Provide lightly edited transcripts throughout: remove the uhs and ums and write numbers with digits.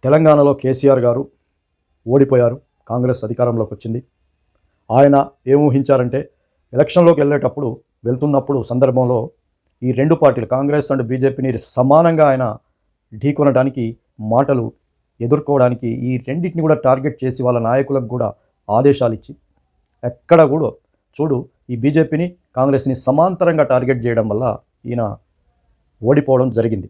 తెలంగాణలో కేసీఆర్ గారు ఓడిపోయారు. కాంగ్రెస్ అధికారంలోకి వచ్చింది. ఆయన ఏం ఊహించారంటే ఎలక్షన్లోకి వెళ్తున్నప్పుడు సందర్భంలో ఈ రెండు పార్టీలు కాంగ్రెస్ అండ్ బీజేపీని సమానంగా ఆయన ఢీకొనడానికి మాటలు ఎదుర్కోవడానికి ఈ రెండింటిని కూడా టార్గెట్ చేసి వాళ్ళ నాయకులకు కూడా ఆదేశాలు ఇచ్చి ఎక్కడ కూడా చూడు ఈ బీజేపీని కాంగ్రెస్ని సమాంతరంగా టార్గెట్ చేయడం వల్ల ఈయన ఓడిపోవడం జరిగింది.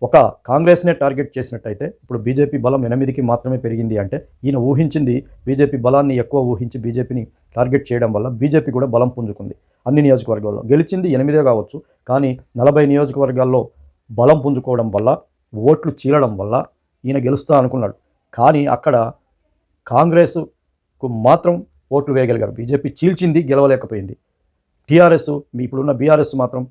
ఒక కాంగ్రెస్నే టార్గెట్ చేసినట్టయితే ఇప్పుడు బీజేపీ బలం 8కి మాత్రమే పెరిగింది అంటే ఈయన ఊహించింది బీజేపీ బలాన్ని ఎక్కువ ఊహించి బీజేపీని టార్గెట్ చేయడం వల్ల బీజేపీ కూడా బలం పుంజుకుంది. అన్ని నియోజకవర్గాల్లో గెలిచింది 8 కావచ్చు, కానీ 40 నియోజకవర్గాల్లో బలం పుంజుకోవడం వల్ల ఓట్లు చీలడం వల్ల ఈయన గెలుస్తా అనుకున్నాడు. కానీ అక్కడ కాంగ్రెస్కు మాత్రం ఓట్లు వేయగలిగారు. బీజేపీ చీల్చింది, గెలవలేకపోయింది. టీఆర్ఎస్ ఇప్పుడున్న బీఆర్ఎస్ మాత్రం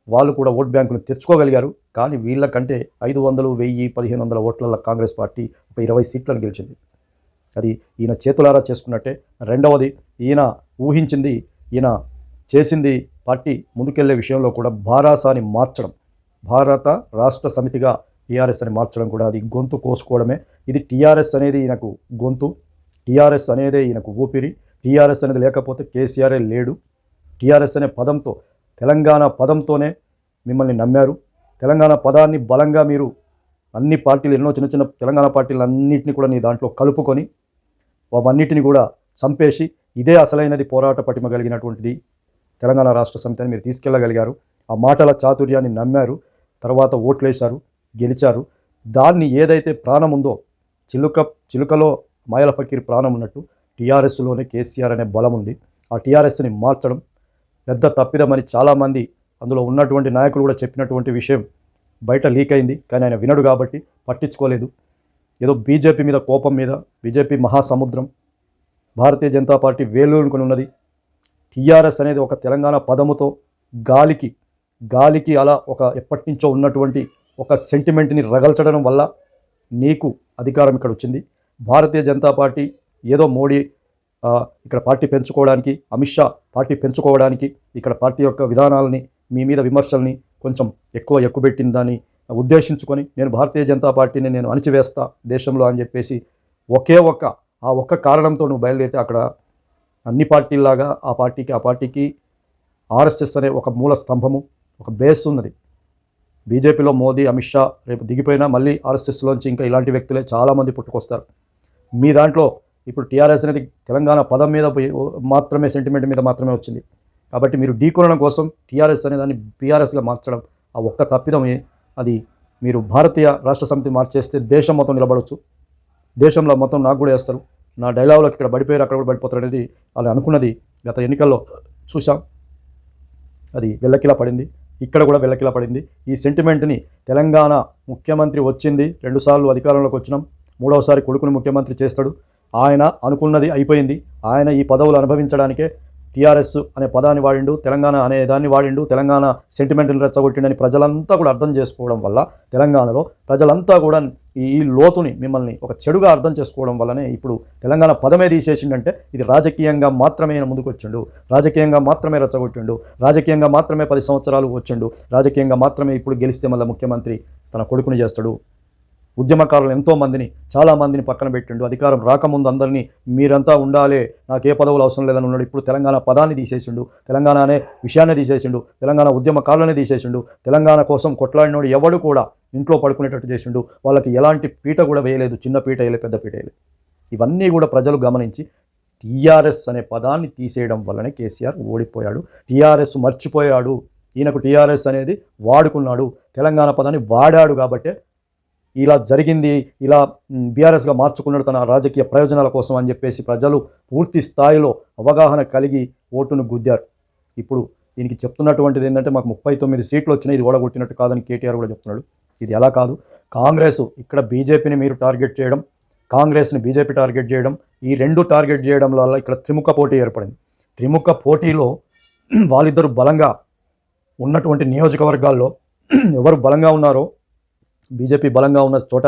వాళ్ళు కూడా ఓట్ బ్యాంకును తెచ్చుకోగలిగారు. కానీ వీళ్ళకంటే 500, 1000, 1500 ఓట్ల కాంగ్రెస్ పార్టీ ఒక 20 సీట్లను గెలిచింది. అది ఈయన చేతులారా చేసుకున్నట్టే. రెండవది, ఈయన ఊహించింది, ఈయన చేసింది పార్టీ ముందుకెళ్లే విషయంలో కూడా భారాసాని మార్చడం, భారత రాష్ట్ర సమితిగా టీఆర్ఎస్ అని మార్చడం కూడా అది గొంతు కోసుకోవడమే. ఇది టీఆర్ఎస్ అనేది ఈయనకు గొంతు, టీఆర్ఎస్ అనేదే ఈయనకు ఊపిరి. టీఆర్ఎస్ అనేది లేకపోతే కేసీఆరే లేడు. టీఆర్ఎస్ అనే పదంతో, తెలంగాణ పదంతోనే మిమ్మల్ని నమ్మారు. తెలంగాణ పదాన్ని బలంగా మీరు అన్ని పార్టీలు, ఎన్నో చిన్న చిన్న తెలంగాణ పార్టీలు అన్నింటినీ కూడా నీ దాంట్లో కలుపుకొని అవన్నిటిని కూడా చంపేసి ఇదే అసలైనది పోరాట పటిమ కలిగినటువంటిది తెలంగాణ రాష్ట్ర సమితి అని మీరు తీసుకెళ్ళగలిగారు. ఆ మాటల చాతుర్యాన్ని నమ్మారు. తర్వాత ఓట్లేశారు, గెలిచారు. దాన్ని ఏదైతే ప్రాణం ఉందో, చిలుకలో మాయల ఫకీర్ ప్రాణం ఉన్నట్టు టీఆర్ఎస్లోనే కేసీఆర్ అనే బలం ఉంది. ఆ టీఆర్ఎస్ని మార్చడం పెద్ద తప్పిదమని చాలామంది అందులో ఉన్నటువంటి నాయకులు కూడా చెప్పినటువంటి విషయం బయట లీక్ అయింది. కానీ ఆయన వినడు కాబట్టి పట్టించుకోలేదు. ఏదో బీజేపీ మీద కోపం మీద, బీజేపీ మహాసముద్రం, భారతీయ జనతా పార్టీ వేలుకొని ఉన్నది. టీఆర్ఎస్ అనేది ఒక తెలంగాణ పదముతో గాలికి అలా ఒక ఎప్పటి నుంచో ఉన్నటువంటి ఒక సెంటిమెంట్ని రగల్చడం వల్ల నీకు అధికారం ఇక్కడ వచ్చింది. భారతీయ జనతా పార్టీ ఏదో మోడీ ఇక్కడ పార్టీ పెంచుకోవడానికి, అమిత్ షా పార్టీ పెంచుకోవడానికి ఇక్కడ పార్టీ యొక్క విధానాలని, మీ మీద విమర్శల్ని కొంచెం ఎక్కువబెట్టిందని ఉద్దేశించుకొని నేను భారతీయ జనతా పార్టీని నేను అణిచివేస్తా దేశంలో అని చెప్పేసి ఆ ఒక్క కారణంతో నువ్వు బయలుదేరితే అక్కడ అన్ని పార్టీల్లాగా ఆ పార్టీకి ఆర్ఎస్ఎస్ అనే ఒక మూల స్తంభము, ఒక బేస్ ఉన్నది. బీజేపీలో మోదీ, అమిత్ షా రేపు దిగిపోయినా మళ్ళీ ఆర్ఎస్ఎస్లోంచి ఇంకా ఇలాంటి వ్యక్తులే చాలామంది పుట్టుకొస్తారు. మీ దాంట్లో ఇప్పుడు టీఆర్ఎస్ అనేది తెలంగాణ పదం మీద మాత్రమే, సెంటిమెంట్ మీద మాత్రమే వచ్చింది. కాబట్టి మీరు ఢీకొనడం కోసం టీఆర్ఎస్ అనే దాన్ని బీఆర్ఎస్గా మార్చడం, ఆ ఒక్క తప్పిదమే. అది మీరు భారతీయ రాష్ట్ర సమితి మార్చేస్తే దేశం మొత్తం నిలబడవచ్చు. దేశంలో మొత్తం నాకు కూడా వేస్తారు. నా డైలాగులకు ఇక్కడ పడిపోయారు, అక్కడ కూడా పడిపోతారు అనేది వాళ్ళు అనుకున్నది గత ఎన్నికల్లో చూసాం. అది వెల్లకిలా పడింది. ఇక్కడ కూడా వెల్లకిలా పడింది. ఈ సెంటిమెంట్ని తెలంగాణ ముఖ్యమంత్రి వచ్చింది, 2 సార్లు అధికారంలోకి వచ్చినాం, 3వసారి కొడుకుని ముఖ్యమంత్రి చేస్తాడు. ఆయన అనుకున్నది అయిపోయింది. ఆయన ఈ పదవులు అనుభవించడానికే టీఆర్ఎస్ అనే పదాన్ని వాడిండు, తెలంగాణ అనే దాన్ని వాడిండు, తెలంగాణ సెంటిమెంట్ని రెచ్చగొట్టిండని ప్రజలంతా కూడా అర్థం చేసుకోవడం వల్ల, తెలంగాణలో ప్రజలంతా కూడా ఈ లోతుని మిమ్మల్ని ఒక చెడుగా అర్థం చేసుకోవడం వల్లనే ఇప్పుడు తెలంగాణ పదమే తీసేసిండంటే ఇది రాజకీయంగా మాత్రమే ముందుకు వచ్చిండు, రాజకీయంగా మాత్రమే రెచ్చగొట్టిండు, రాజకీయంగా మాత్రమే 10 సంవత్సరాలు వచ్చిండు, రాజకీయంగా మాత్రమే ఇప్పుడు గెలిస్తే మళ్ళీ ముఖ్యమంత్రి తన కొడుకుని చేస్తాడు. ఉద్యమకారులు ఎంతోమందిని, చాలామందిని పక్కన పెట్టిండు. అధికారం రాకముందు అందరినీ మీరంతా ఉండాలి, నాకే పదవులు అవసరం లేదని ఉన్నాడు. ఇప్పుడు తెలంగాణ పదాన్ని తీసేసిండు, తెలంగాణ అనే విషయాన్ని తీసేసిండు, తెలంగాణ ఉద్యమకారులని తీసేసిండు. తెలంగాణ కోసం కొట్లాడినోడు ఎవడు కూడా ఇంట్లో పడుకునేటట్టు చేసిండు. వాళ్ళకి ఎలాంటి పీట కూడా వేయలేదు, చిన్న పీట వేయలేదు, పెద్ద పీట వేయలేదు. ఇవన్నీ కూడా ప్రజలు గమనించి టీఆర్ఎస్ అనే పదాన్ని తీసేయడం వల్లనే కేసీఆర్ ఓడిపోయాడు. టీఆర్ఎస్ మర్చిపోయాడు. ఈయనకు టీఆర్ఎస్ అనేది వాడుకున్నాడు, తెలంగాణ పదాన్ని వాడాడు. కాబట్టే ఇలా జరిగింది. ఇలా బీఆర్ఎస్గా మార్చుకున్నాడు తన రాజకీయ ప్రయోజనాల కోసం అని చెప్పేసి ప్రజలు పూర్తి స్థాయిలో అవగాహన కలిగి ఓటును గుద్దారు. ఇప్పుడు దీనికి చెప్తున్నటువంటిది ఏంటంటే మాకు 39 సీట్లు వచ్చినాయి, ఇది ఓడగొట్టినట్టు కాదని కేటీఆర్ కూడా చెప్తున్నాడు. ఇది ఎలా కాదు. కాంగ్రెస్ ఇక్కడ బీజేపీని మీరు టార్గెట్ చేయడం, కాంగ్రెస్ని బీజేపీ టార్గెట్ చేయడం, ఈ రెండు టార్గెట్ చేయడం వల్ల ఇక్కడ త్రిముఖ పోటీ ఏర్పడింది. త్రిముఖ పోటీలో వాళ్ళిద్దరు బలంగా ఉన్నటువంటి నియోజకవర్గాల్లో ఎవరు బలంగా ఉన్నారో, బీజేపీ బలంగా ఉన్న చోట,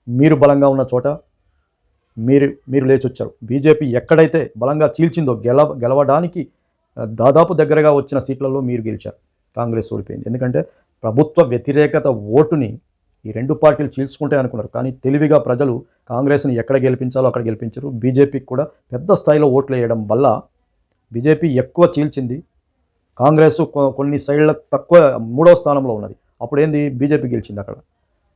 మీరు బలంగా ఉన్న చోట మీరు లేచి వచ్చారు. బీజేపీ ఎక్కడైతే బలంగా చీల్చిందో గెలవడానికి దాదాపు దగ్గరగా వచ్చిన సీట్లలో మీరు గెలిచారు. కాంగ్రెస్ ఓడిపోయింది. ఎందుకంటే ప్రభుత్వ వ్యతిరేకత ఓటుని ఈ రెండు పార్టీలు చీల్చుకుంటే అనుకున్నారు. కానీ తెలివిగా ప్రజలు కాంగ్రెస్ని ఎక్కడ గెలిపించాలో అక్కడ గెలిపించారు. బీజేపీకి కూడా పెద్ద స్థాయిలో ఓట్లు వేయడం వల్ల బీజేపీ ఎక్కువ చీల్చింది. కాంగ్రెస్ కొన్ని సైడ్ల తక్కువ 3వ స్థానంలో ఉన్నది. అప్పుడు ఏంది, బీజేపీ గెలిచింది అక్కడ.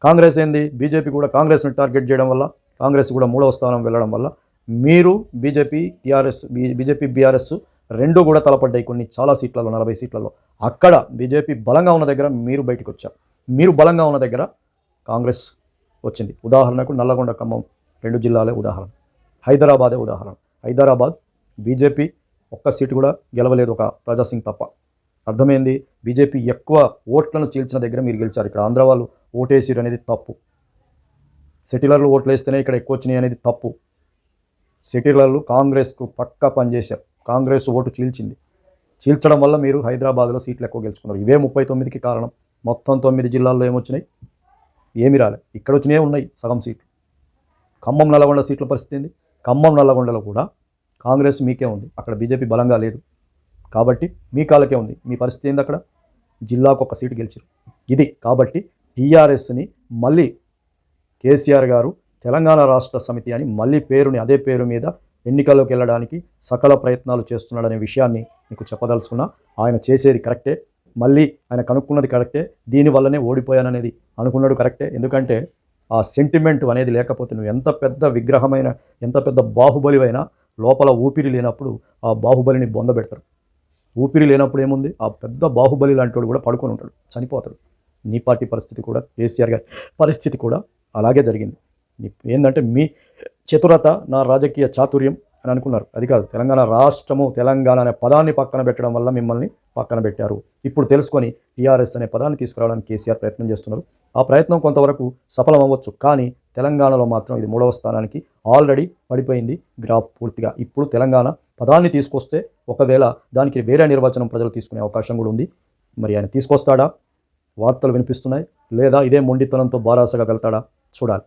కాంగ్రెస్ ఏంది, బీజేపీ కూడా కాంగ్రెస్ని టార్గెట్ చేయడం వల్ల కాంగ్రెస్ కూడా 3వ స్థానం వెళ్ళడం వల్ల మీరు బీజేపీ బీఆర్ఎస్ రెండు కూడా తలపడ్డాయి కొన్ని చాలా సీట్లలో, 40 సీట్లలో. అక్కడ బీజేపీ బలంగా ఉన్న దగ్గర మీరు బయటకు వచ్చారు, మీరు బలంగా ఉన్న దగ్గర కాంగ్రెస్ వచ్చింది. ఉదాహరణకు నల్లగొండ, ఖమ్మం 2 జిల్లాలే ఉదాహరణ, హైదరాబాదే ఉదాహరణ. హైదరాబాద్ బీజేపీ ఒక్క సీటు కూడా గెలవలేదు, ఒక ప్రజాసింగ్ తప్ప. అర్థమైంది, బీజేపీ ఎక్కువ ఓట్లను చీల్చిన దగ్గర మీరు గెలిచారు. ఇక్కడ ఆంధ్ర వాళ్ళు ఓటేసిరు అనేది తప్పు, సెటిలర్లు ఓట్లు వేస్తేనే ఇక్కడ ఎక్కువ వచ్చినాయి అనేది తప్పు. సెటిలర్లు కాంగ్రెస్కు పక్కా పనిచేశారు, కాంగ్రెస్ ఓటు చీల్చడం వల్ల మీరు హైదరాబాద్లో సీట్లు ఎక్కువ గెలుచుకున్నారు. ఇవే 39కి కారణం. మొత్తం 9 జిల్లాల్లో ఏమొచ్చినాయి, ఏమి రాలే. ఇక్కడ వచ్చినాయి ఉన్నాయి సగం సీట్లు. ఖమ్మం నల్లగొండ సీట్ల పరిస్థితి ఏంది, ఖమ్మం నల్లగొండలో కూడా కాంగ్రెస్ మీకే ఉంది, అక్కడ బీజేపీ బలంగా లేదు కాబట్టి మీ కాళ్ళకే ఉంది. మీ పరిస్థితి ఏంది, అక్కడ జిల్లాకు ఒక సీటు గెలిచారు. ఇది కాబట్టి టీఆర్ఎస్ని మళ్ళీ కేసీఆర్ గారు తెలంగాణ రాష్ట్ర సమితి అని మళ్ళీ పేరుని అదే పేరు మీద ఎన్నికల్లోకి వెళ్ళడానికి సకల ప్రయత్నాలు చేస్తున్నాడనే విషయాన్ని మీకు చెప్పదలుచుకున్నా. ఆయన చేసేది కరెక్టే, మళ్ళీ ఆయన కనుక్కున్నది కరెక్టే, దీనివల్లనే ఓడిపోయాననేది అనుకున్నాడు కరెక్టే. ఎందుకంటే ఆ సెంటిమెంట్ అనేది లేకపోతే నువ్వు ఎంత పెద్ద విగ్రహమైన, ఎంత పెద్ద బాహుబలి అయినా లోపల ఊపిరి లేనప్పుడు ఆ బాహుబలిని బొందబెడతారు. ఊపిరి లేనప్పుడు ఏముంది, ఆ పెద్ద బాహుబలి లాంటి వాడు కూడా పడుకొని ఉంటాడు, చనిపోతాడు. నీ పార్టీ పరిస్థితి కూడా, కేసీఆర్ గారి పరిస్థితి కూడా అలాగే జరిగింది. ఏంటంటే మీ చతురత, నా రాజకీయ చాతుర్యం అని అనుకున్నారు. అది కాదు, తెలంగాణ రాష్ట్రము, తెలంగాణ అనే పదాన్ని పక్కన పెట్టడం వల్ల మిమ్మల్ని పక్కన పెట్టారు. ఇప్పుడు తెలుసుకొని టీఆర్ఎస్ అనే పదాన్ని తీసుకురావడానికి కేసీఆర్ ప్రయత్నం చేస్తున్నారు. ఆ ప్రయత్నం కొంతవరకు సఫలం అవ్వచ్చు, కానీ తెలంగాణలో మాత్రం ఇది 3వ స్థానానికి ఆల్రెడీ పడిపోయింది గ్రాఫ్ పూర్తిగా. ఇప్పుడు తెలంగాణ పదాన్ని తీసుకొస్తే ఒకవేళ దానికి వేరే నిర్వచనం ప్రజలు తీసుకునే అవకాశం కూడా ఉంది. మరి ఆయన తీసుకొస్తాడా, వార్తలు వినిపిస్తున్నాయి, లేదా ఇదే మొండితనంతో బారాసగా వెళ్తాడా చూడాలి.